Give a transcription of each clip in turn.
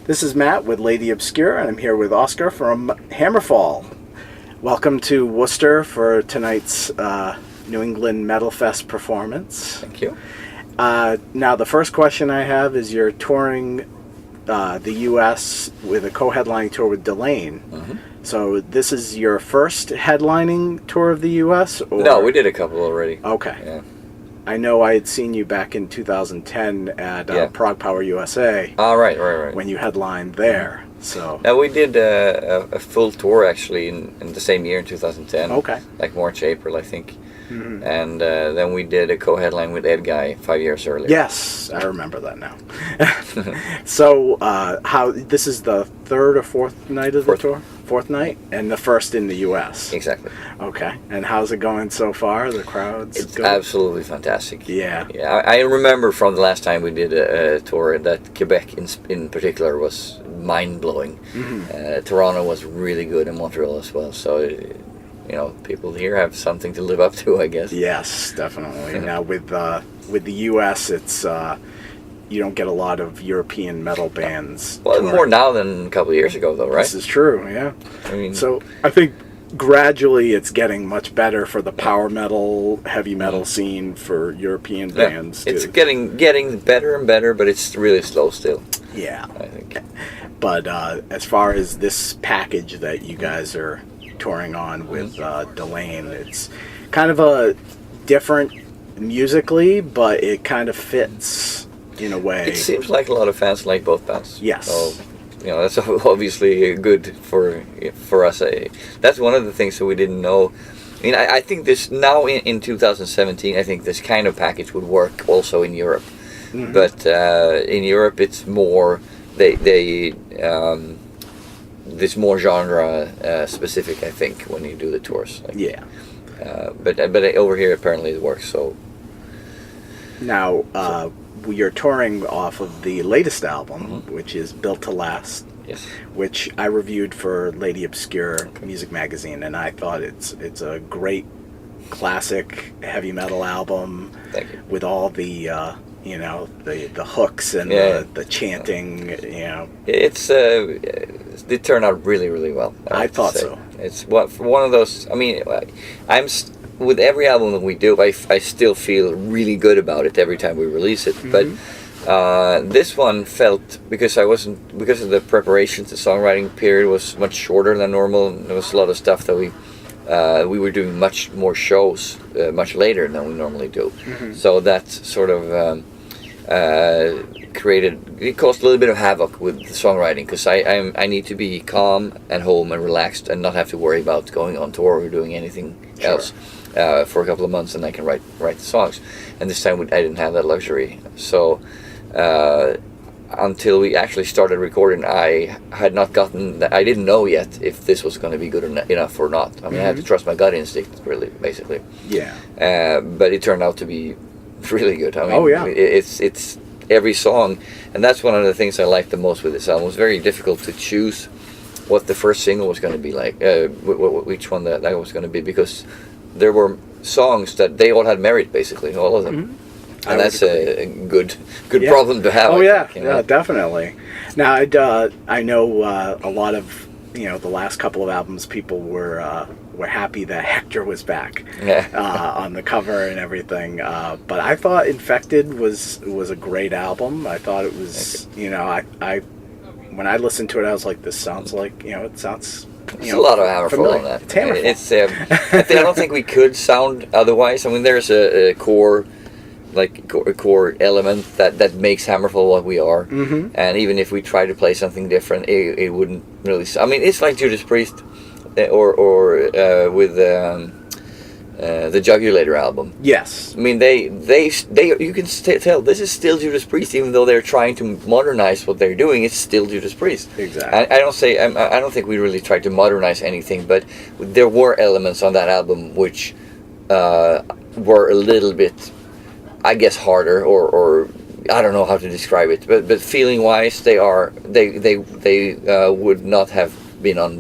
This is Matt with Lady Obscure, and I'm here with Oscar from Hammerfall. Welcome to Worcester for tonight's New England Metal Fest performance. Thank you. Now, the first question I have is you're touring the U.S. with a co-headlining tour with Delain. Mm-hmm. So this is your first headlining tour of the U.S.? Or? No, we did a couple already. Okay. Yeah. I know I had seen you back in 2010 at Prog Power USA. Right. When you headlined there. So. Now we did a full tour actually in the same year in 2010. Okay. Like March, April, I think. Mm-hmm. And then we did a co-headline with Ed Guy 5 years earlier. Yes, I remember that now. So, how this is the third or fourth night of the tour? Fourth night, and the first in the U.S. Exactly. Okay, and how's it going so far? The crowds? It's good? absolutely fantastic. Yeah. I remember from the last time we did a tour that Quebec in particular was mind-blowing. Mm-hmm. Toronto was really good, and Montreal as well. So, people here have something to live up to, I guess. Yes, definitely. Now with the U.S., it's you don't get a lot of European metal bands. Well, more now than a couple of years ago, though, right? This is true. Yeah. I mean, so I think gradually it's getting much better for the power metal, heavy metal scene for European bands. It's getting better and better, but it's really slow still. Yeah, I think. But as far as this package that you guys are touring on with Delain, it's kind of a different musically, but it kind of fits in a way. It seems like a lot of fans like both bands. Yes. So, that's obviously good for us. That's one of the things that we didn't know. I mean, I think this now in 2017, I think this kind of package would work also in Europe. Mm-hmm. But in Europe, it's more this more genre specific, I think, when you do the tours. Yeah. But over here apparently it works. So now you're touring off of the latest album, which is Built to Last. Yes. Which I reviewed for Lady Obscure Music Magazine, and I thought it's a great classic heavy metal album. Thank you. With all the the hooks and the chanting. It turned out really, really well. I thought so. It's one of those. I mean, with every album that we do, I still feel really good about it every time we release it. Mm-hmm. But this one felt because of the preparation, the songwriting period was much shorter than normal. There was a lot of stuff that we were doing much more shows much later than we normally do. Mm-hmm. So that sort of it caused a little bit of havoc with the songwriting because I need to be calm and home and relaxed and not have to worry about going on tour or doing anything else for a couple of months, and I can write the songs. And this time I didn't have that luxury. So until we actually started recording, I had not gotten. I didn't know yet if this was going to be good enough or not. I mean, I had to trust my gut instinct, really, basically. Yeah. But it turned out to be really good. I mean, it's every song, and that's one of the things I liked the most with this album. It was very difficult to choose what the first single was going to be like, which one that was going to be, because there were songs that they all had merit, basically, all of them. Mm-hmm. And that's a good problem to have. Oh, yeah, definitely. Now, I know a lot of, the last couple of albums, people were happy that Hector was back on the cover and everything. But I thought Infected was a great album. I thought it was, I when I listened to it, I was like, this sounds like, it sounds... There's a lot of Hammerfall on that. It's Hammerfall. I don't think we could sound otherwise. I mean, there's a core element that makes Hammerfall what we are. Mm-hmm. And even if we try to play something different, it wouldn't really... I mean, it's like Judas Priest or with the Jugulator album. Yes. I mean, they you can tell this is still Judas Priest, even though they're trying to modernize what they're doing. It's still Judas Priest. Exactly. I don't think we really tried to modernize anything, but there were elements on that album which were a little bit, I guess, harder or I don't know how to describe it, but feeling wise, they would not have been on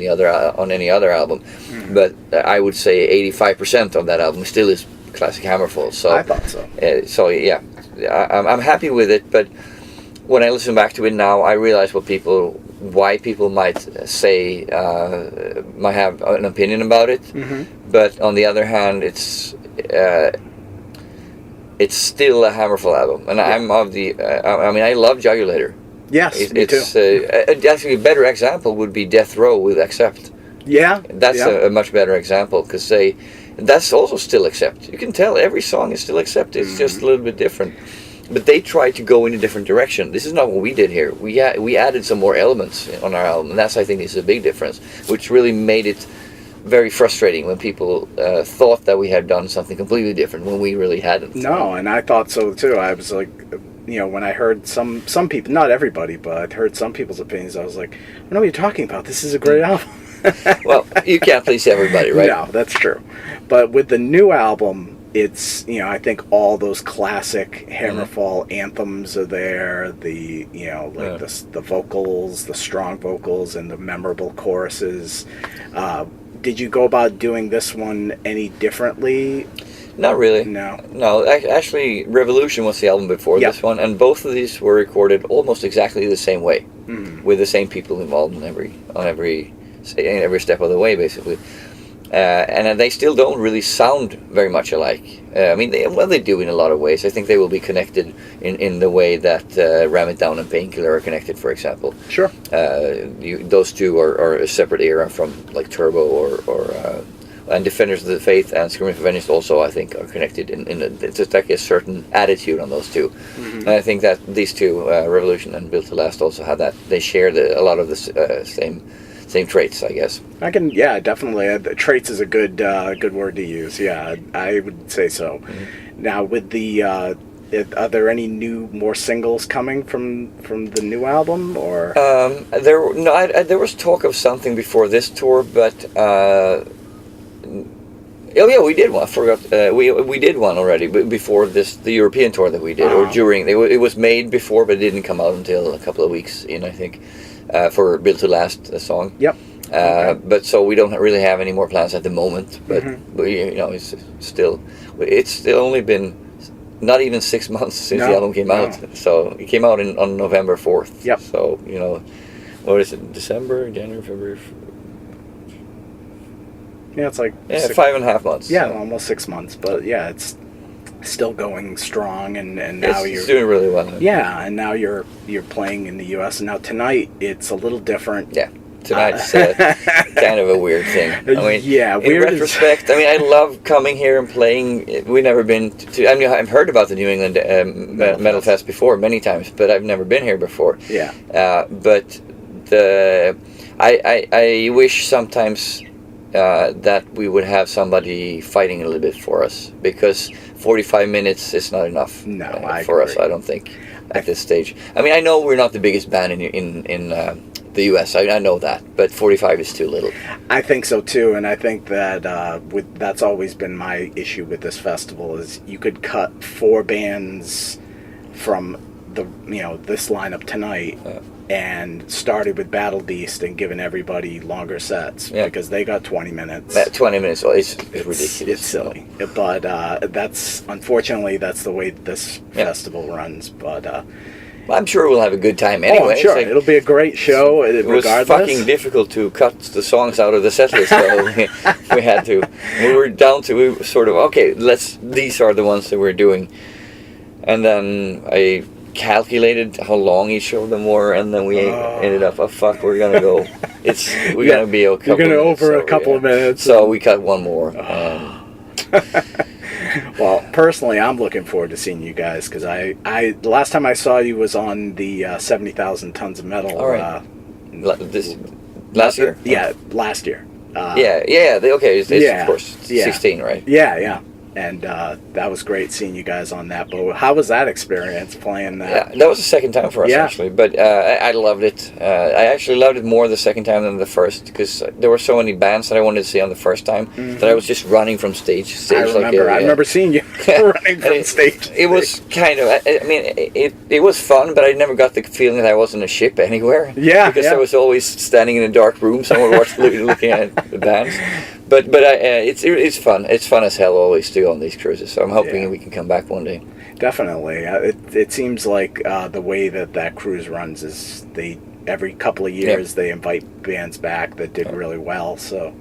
any other album. Mm. But I would say 85% of that album still is classic Hammerfall. So I thought so. So yeah, I'm happy with it. But when I listen back to it now, I realize why people might say, might have an opinion about it. But on the other hand, it's still a Hammerfall album, and I'm of the. I mean, I love Jugulator. Yes, me too. Actually, a better example would be Death Row with Accept. Yeah, that's a much better example, because that's also still Accept. You can tell every song is still Accept. It's just a little bit different. But they tried to go in a different direction. This is not what we did here. We added some more elements on our album, and that's, I think, is a big difference, which really made it very frustrating when people thought that we had done something completely different when we really hadn't. No, and I thought so too. I was like, when I heard some people, not everybody, but I heard some people's opinions, I was like, I know what you're talking about. This is a great album. Well, you can't please everybody, right? No, that's true. But with the new album, it's, I think all those classic Hammerfall anthems are there. The, the vocals, the strong vocals, and the memorable choruses. Did you go about doing this one any differently? Not really. No. Actually, Revolution was the album before this one, and both of these were recorded almost exactly the same way, with the same people involved in every step of the way, basically. And they still don't really sound very much alike. I mean, they do in a lot of ways. I think they will be connected in the way that Ram It Down and Painkiller are connected, for example. Sure. Those two are a separate era from like Turbo and Defenders of the Faith and Screaming for Vengeance also, I think, are connected it's just like a certain attitude on those two. And I think that these two, Revolution and Built to Last, also have that. They share a lot of the same traits, I guess. Definitely. Traits is a good word to use. Yeah, I would say so. Now, with the, are there any more singles coming from the new album, or? There was talk of something before this tour, but. We did one. I forgot. We did one already before the European tour that we did, or during. It was made before, but it didn't come out until a couple of weeks in, I think. For Built to Last, song. Yep. Okay. But so we don't really have any more plans at the moment. But it's still only been not even 6 months since the album came out. So it came out on November 4th. Yep. So what is it? December, January, February. Yeah, it's like 5.5 months. Yeah, almost 6 months. But yeah, it's still going strong, and now it's doing really well. Yeah, and now you're playing in the U.S. and now tonight it's a little different. Yeah, tonight's kind of a weird thing. I mean, weird. In retrospect, I love coming here and playing. We've never been to. I mean, I've heard about the New England Metal Fest before many times, but I've never been here before. Yeah. But I wish sometimes. That we would have somebody fighting a little bit for us, because 45 minutes is not enough for us, I don't think, at this stage. I mean, I know we're not the biggest band in the US, I know that, but 45 is too little. I think so too, and I think that that's always been my issue with this festival, is you could cut 4 bands from this lineup tonight, and started with Battle Beast and given everybody longer sets, because they got 20 minutes. That 20 minutes is ridiculous. It's silly, but unfortunately that's the way this festival runs. But I'm sure we'll have a good time anyway. I'm sure it'll be a great show. It was fucking difficult to cut the songs out of the set list, though. we had to. We were down to these are the ones that we're doing, and then I calculated how long each of them were, and then we ended up, we're gonna go. We're gonna be a couple. You're gonna over a couple of minutes. So we cut one more. Well, personally, I'm looking forward to seeing you guys, because the last time I saw you was on the 70,000 Tons of Metal. All right. Last year? Yeah, last year. It's of course 16, right? Yeah. And that was great seeing you guys on that. But how was that experience playing that? Yeah, that was the second time for us, actually. But I loved it. I actually loved it more the second time than the first, because there were so many bands that I wanted to see on the first time that I was just running from stage to stage. I remember seeing you running from stage. It was kind of, it was fun, but I never got the feeling that I was in a ship anywhere. Yeah. Because I was always standing in a dark room somewhere looking at the bands. it's fun. It's fun as hell always to go on these cruises. So I'm hoping we can come back one day. Definitely. It seems like the way that cruise runs is every couple of years they invite bands back that did really well. So,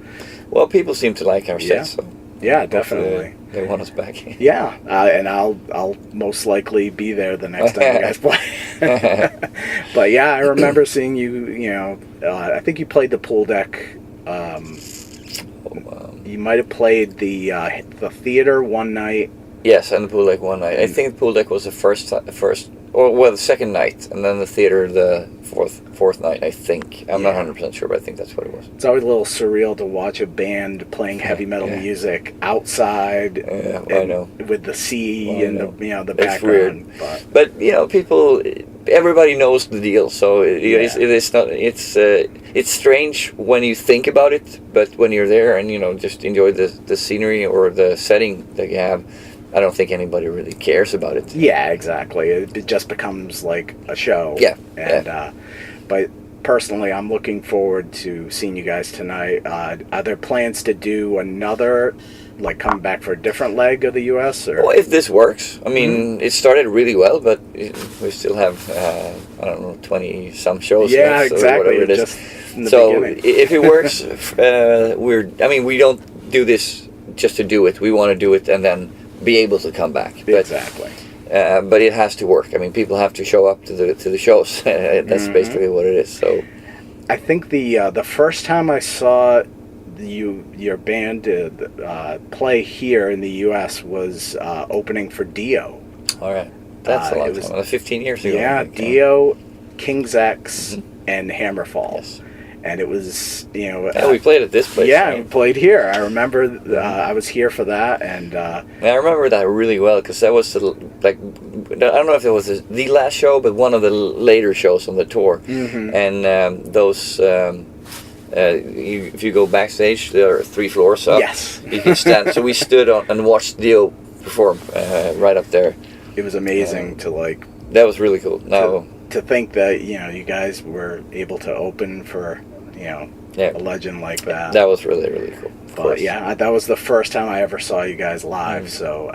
well, people seem to like our sets. So yeah, definitely. They want us back. Yeah, and I'll most likely be there the next time you guys play. But yeah, I remember seeing you. You know, I think you played the pool deck. You might have played the theater one night. Yes, and the pool deck one night. I think the pool deck was the the second night, and then the theater the fourth night, I think. I'm not 100% sure, but I think that's what it was. It's always a little surreal to watch a band playing heavy metal music outside. Yeah, I know. With the sea and the background. It's weird. But you know, everybody knows the deal, so it's not. It's strange when you think about it, but when you're there and just enjoy the scenery or the setting that you have, I don't think anybody really cares about it. Yeah, exactly. It just becomes like a show. Yeah. And but personally, I'm looking forward to seeing you guys tonight. Are there plans to do another, like come back for a different leg of the U.S.? Or? Well, if this works. I mean, it started really well, but we still have, 20-some shows left, exactly. Or whatever it is. So if it works, we don't do this just to do it. We want to do it and then be able to come back. Exactly. But it has to work. I mean, people have to show up to the shows. That's basically what it is. So, I think the first time I saw your band play here in the U.S. was opening for Dio. All right, that's a long time. 15 years ago. Yeah, Dio, King's X, and Hammerfall. Yes. And it was, we played at this place. Yeah, right? we played here. I remember I was here for that, and I remember that really well because that was I don't know if it was the last show, but one of the later shows on the tour. Mm-hmm. And those, if you go backstage, there are 3 floors up. Yes, you can stand. So we stood on and watched Dio perform right up there. It was amazing to That was really cool. Now to think that you guys were able to open for a legend like that. That was really, really cool. But yeah, that was the first time I ever saw you guys live. So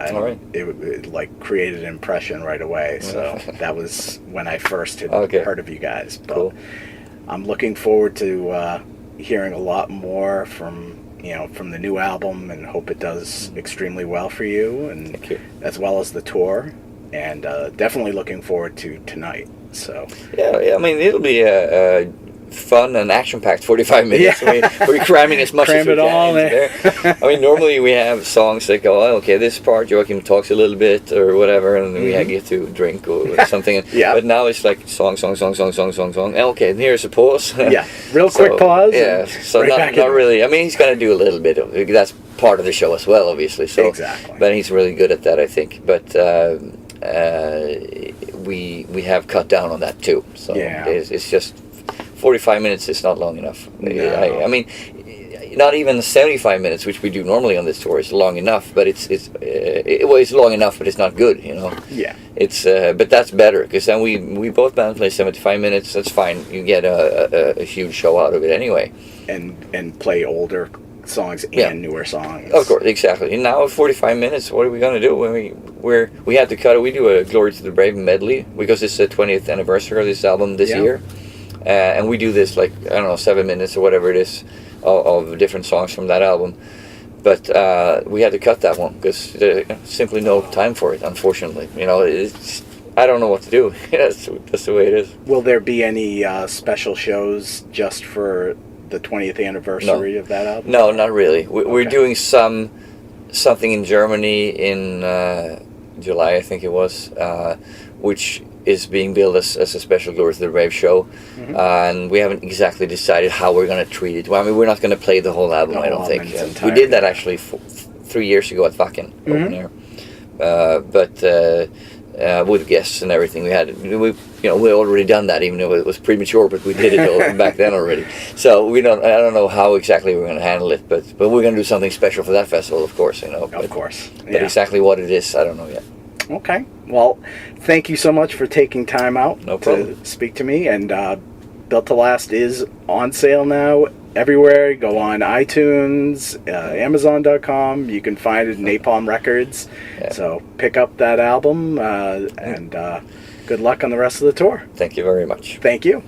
it created an impression right away. So that was when I first had heard of you guys. But I'm looking forward to hearing a lot more from the new album, and hope it does extremely well for you, and as well as the tour. And definitely looking forward to tonight. So yeah, I mean, it'll be a fun and action-packed 45 minutes. I mean, we're cramming as much as we can there. I mean, normally we have songs that go, this part Joachim talks a little bit or whatever, and then we get to drink or something. But now it's like song. Okay, here's a pause. Real quick pause. Yeah, so not really. I mean, he's going to do a little bit of it. That's part of the show as well, obviously. So, exactly. But he's really good at that, I think. But we have cut down on that too. So it's just 45 minutes is not long enough. No. I mean, not even 75 minutes, which we do normally on this tour, is long enough. But it's long enough, but it's not good. Yeah. It's but that's better because then we both bands play 75 minutes. That's fine. You get a huge show out of it anyway. And play older songs and newer songs. Of course, exactly. And now at 45 minutes, what are we going to do when we had to cut it? We do a Glory to the Brave medley because it's the 20th anniversary of this album this year. And we do this 7 minutes or whatever it is of different songs from that album. But we had to cut that one because there's simply no time for it, unfortunately. I don't know what to do. That's the way it is. Will there be any special shows just for the 20th anniversary of that album? No, not really. We're doing something in Germany in July, I think it was, which is being billed as a special Glory to the Brave show. Mm-hmm. And we haven't exactly decided how we're going to treat it. Well, I mean, we're not going to play the whole album, I don't think. We did that actually 3 years ago at Wacken, open air. But with guests and everything, we already done that, even though it was premature, but we did it back then already. So I don't know how exactly we're going to handle it, but we're going to do something special for that festival, of course. Of course. But exactly what it is, I don't know yet. Okay. Well, thank you so much for taking time out to speak to me. And Built to Last is on sale now everywhere. Go on iTunes, Amazon.com. You can find it in Napalm Records. Yeah. So pick up that album, and good luck on the rest of the tour. Thank you very much. Thank you.